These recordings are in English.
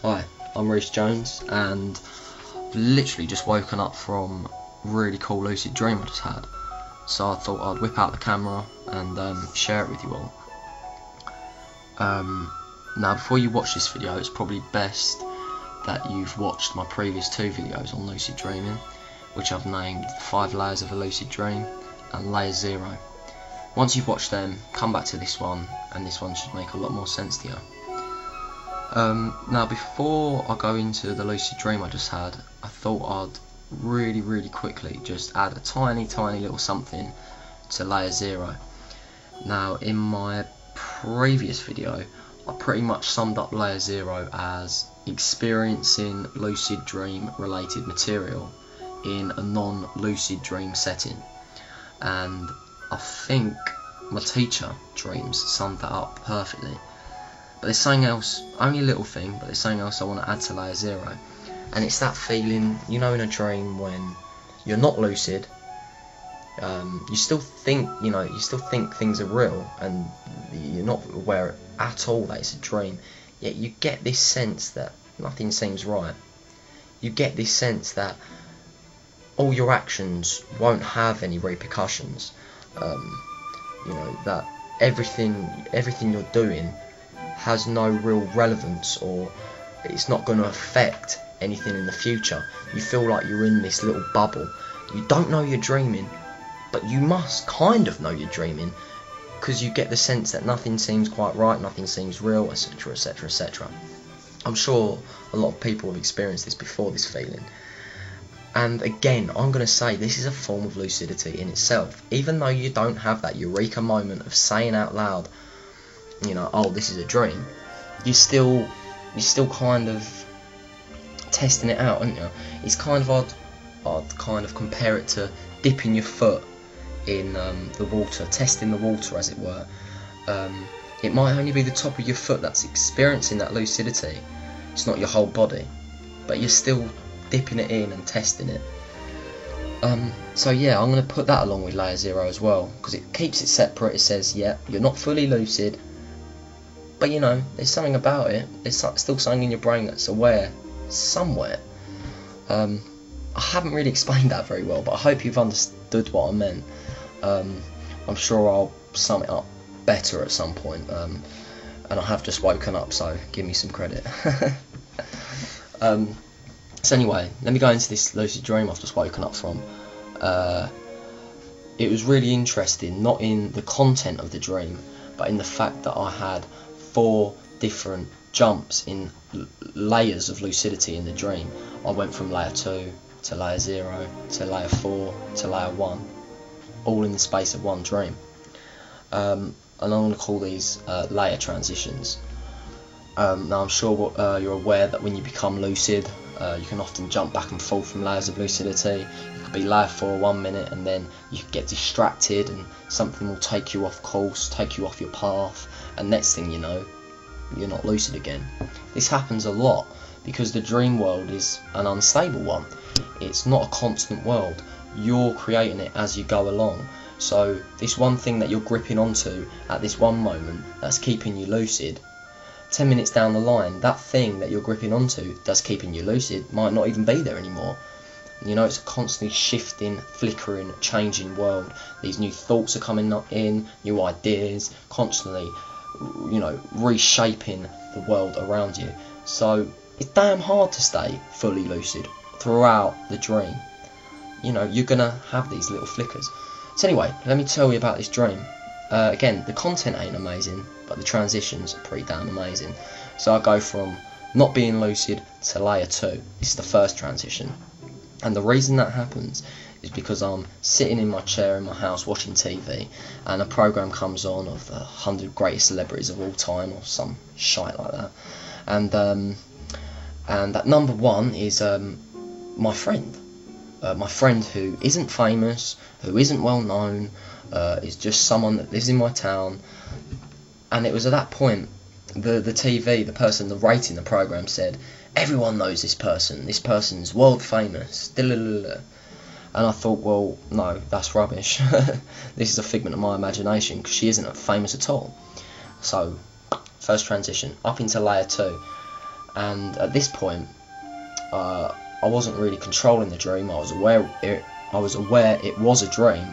Hi, I'm Reece Jones, and I've literally just woken up from a really cool lucid dream I just had. So I thought I'd whip out the camera and share it with you all. Now before you watch this video, it's probably best that you've watched my previous 2 videos on lucid dreaming, which I've named 5 Layers of a Lucid Dream and Layer 0. Once you've watched them, come back to this one, and this one should make a lot more sense to you. Now before I go into the lucid dream I just had, I thought I'd really quickly just add a tiny little something to Layer 0. Now in my previous video I pretty much summed up Layer 0 as experiencing lucid dream related material in a non-lucid dream setting, and I think my teacher Dreams summed that up perfectly. But there's something else, only a little thing, but there's something else I want to add to Layer 0, and it's that feeling, you know, in a dream when you're not lucid, you still think, things are real, and you're not aware at all that it's a dream, yet you get this sense that nothing seems right. You get this sense that all your actions won't have any repercussions, that everything you're doing has no real relevance, or it's not going to affect anything in the future. You feel like you're in this little bubble. You don't know you're dreaming, but you must kind of know you're dreaming, because you get the sense that nothing seems quite right, nothing seems real, etc, etc, etc. I'm sure a lot of people have experienced this before, this feeling. And again, I'm going to say this is a form of lucidity in itself. Even though you don't have that eureka moment of saying out loud, oh, this is a dream, you're still kind of testing it out, aren't you? It's kind of odd. I'd kind of compare it to dipping your foot in the water, testing the water, as it were. It might only be the top of your foot that's experiencing that lucidity. It's not your whole body, but you're still dipping it in and testing it. So yeah, I'm going to put that along with Layer 0 as well, because it keeps it separate. It says, yeah, you're not fully lucid, but there's something about it. There's still something in your brain that's aware somewhere. I haven't really explained that very well, but I hope you've understood what I meant. I'm sure I'll sum it up better at some point, and I have just woken up, so give me some credit. So anyway, let me go into this lucid dream I've just woken up from. It was really interesting, not in the content of the dream, but in the fact that I had 4 different jumps in layers of lucidity in the dream. I went from Layer 2 to Layer 0 to Layer 4 to Layer 1, all in the space of one dream. And I'm going to call these layer transitions. Now I'm sure you're aware that when you become lucid, you can often jump back and forth from layers of lucidity. You could be Layer 4 1 minute, and then you could get distracted and something will take you off course, take you off your path, and next thing you know, you're not lucid again. This happens a lot because the dream world is an unstable one. It's not a constant world. You're creating it as you go along. So this one thing that you're gripping onto at this one moment that's keeping you lucid, 10 minutes down the line, that thing that you're gripping onto that's keeping you lucid might not even be there anymore. It's a constantly shifting, flickering, changing world. These new thoughts are coming in, new ideas, constantly, reshaping the world around you. So it's damn hard to stay fully lucid throughout the dream. You're gonna have these little flickers. So anyway, let me tell you about this dream. Again, the content ain't amazing, but the transitions are pretty damn amazing. So I go from not being lucid to Layer 2. This is the first transition. And the reason that happens is because I'm sitting in my chair in my house watching TV, and a program comes on of the 100 greatest celebrities of all time, or some shite like that. And that number 1 is my friend. My friend who isn't famous, who isn't well known, is just someone that lives in my town. And it was at that point, the TV, the person rating the program said, everyone knows this person's world famous, and I thought, well, no, that's rubbish. This is a figment of my imagination, because she isn't famous at all. So, first transition, up into Layer 2. And at this point, I wasn't really controlling the dream. I was aware it was a dream,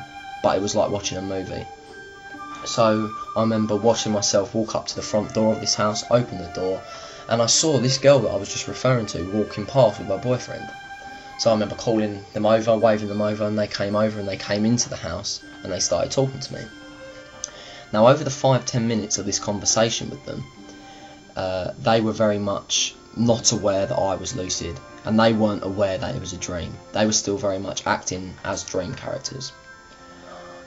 but it was like watching a movie. So I remember watching myself walk up to the front door of this house, open the door, and I saw this girl that I was just referring to walking past with her boyfriend. So I remember calling them over, waving them over, and they came over and they came into the house and they started talking to me. Now, over the 5-10 minutes of this conversation with them, they were very much not aware that I was lucid, and they weren't aware that it was a dream. They were still very much acting as dream characters.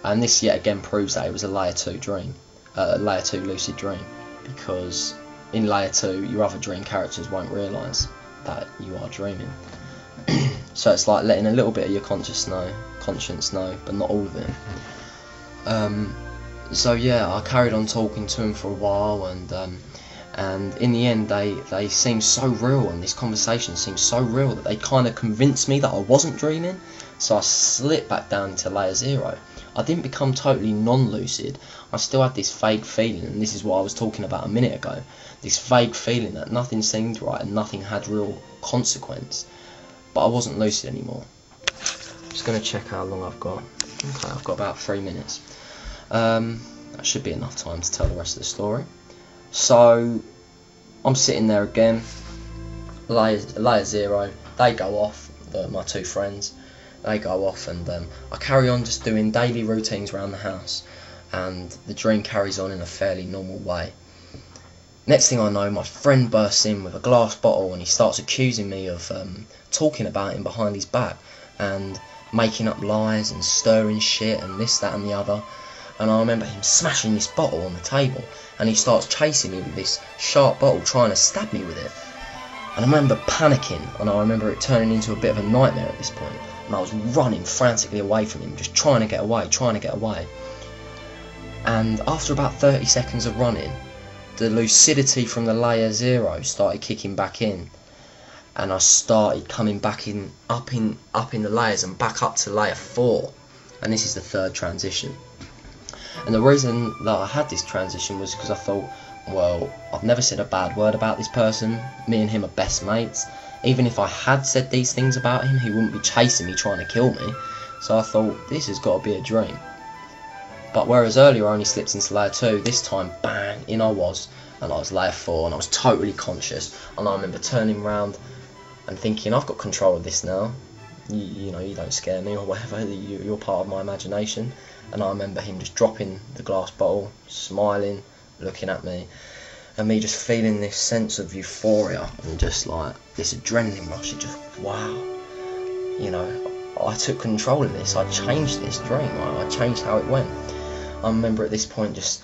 And this yet again proves that it was a layer 2 dream, layer 2 lucid dream, because in layer 2 your other dream characters won't realise that you are dreaming. So it's like letting a little bit of your conscience know, but not all of it. So yeah, I carried on talking to him for a while, and in the end they seemed so real, and this conversation seemed so real that they kind of convinced me that I wasn't dreaming. So I slipped back down into layer 0. I didn't become totally non-lucid. I still had this vague feeling, and this is what I was talking about a minute ago, this vague feeling that nothing seemed right and nothing had real consequence, but I wasn't lucid anymore. Just going to check how long I've got. Okay, I've got about 3 minutes. That should be enough time to tell the rest of the story. So I'm sitting there again, layer 0, they go off, my 2 friends, they go off, and I carry on just doing daily routines around the house, and the dream carries on in a fairly normal way. Next thing I know, my friend bursts in with a glass bottle, and he starts accusing me of talking about him behind his back, and making up lies and stirring shit and this, that and the other. And I remember him smashing this bottle on the table, and he starts chasing me with this sharp bottle, trying to stab me with it. And I remember panicking, and I remember it turning into a bit of a nightmare at this point, and I was running frantically away from him, just trying to get away. And after about 30 seconds of running, the lucidity from the layer 0 started kicking back in, and I started coming back up in the layers and back up to layer 4, and this is the 3rd transition. And the reason that I had this transition was because I thought, well, I've never said a bad word about this person, me and him are best mates. Even if I had said these things about him, he wouldn't be chasing me trying to kill me. So I thought, this has got to be a dream. But whereas earlier I only slipped into layer 2, this time, bang, in I was, and I was layer 4, and I was totally conscious. And I remember turning round and thinking, I've got control of this now. You know, you don't scare me or whatever, you're part of my imagination. And I remember him just dropping the glass bottle, smiling, looking at me, and me just feeling this sense of euphoria and just like this adrenaline rush. It just, wow, you know, I took control of this, I changed this dream, I changed how it went. I remember at this point just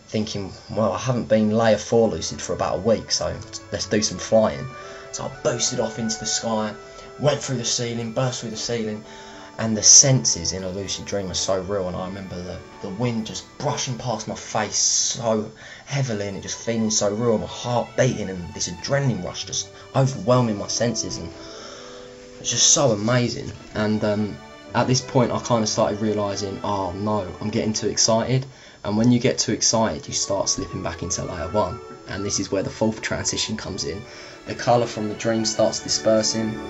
thinking, well, I haven't been layer 4 lucid for about a week, so let's do some flying. So I boosted off into the sky, went through the ceiling, burst through the ceiling, and the senses in a lucid dream are so real. And I remember the wind just brushing past my face so heavily, and it just feeling so real, my heart beating, and this adrenaline rush just overwhelming my senses, and it's just so amazing. And at this point I kind of started realising, oh no, I'm getting too excited. And when you get too excited, you start slipping back into layer 1, and this is where the 4th transition comes in. The colour from the dream starts dispersing.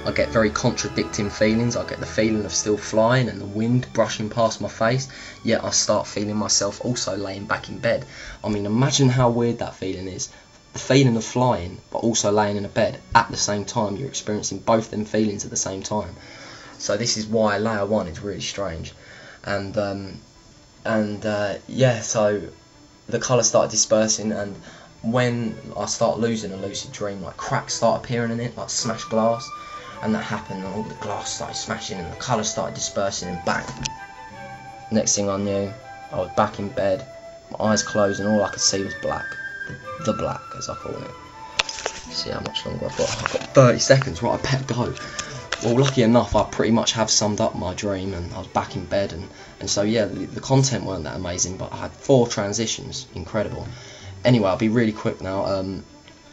I get very contradicting feelings. I get the feeling of still flying and the wind brushing past my face, yet I start feeling myself also laying back in bed. I mean, imagine how weird that feeling is. The feeling of flying, but also laying in a bed at the same time. You're experiencing both them feelings at the same time. So this is why layer 1 is really strange. And yeah, so the colour started dispersing, and when I start losing a lucid dream, like cracks start appearing in it, like smashed glass. And that happened, and all the glass started smashing, and the colours started dispersing, and bang. Next thing I knew, I was back in bed, my eyes closed, and all I could see was black. The black, as I call it. See how much longer I've got. I've got 30 seconds, right, I better go. Well, lucky enough, I pretty much have summed up my dream, and I was back in bed, and so yeah, the content weren't that amazing, but I had 4 transitions, incredible. Anyway, I'll be really quick now.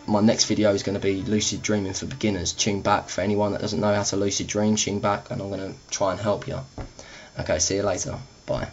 My next video is going to be lucid dreaming for beginners. Tune back. For anyone that doesn't know how to lucid dream, tune back, and I'm going to try and help you. Okay, see you later. Bye.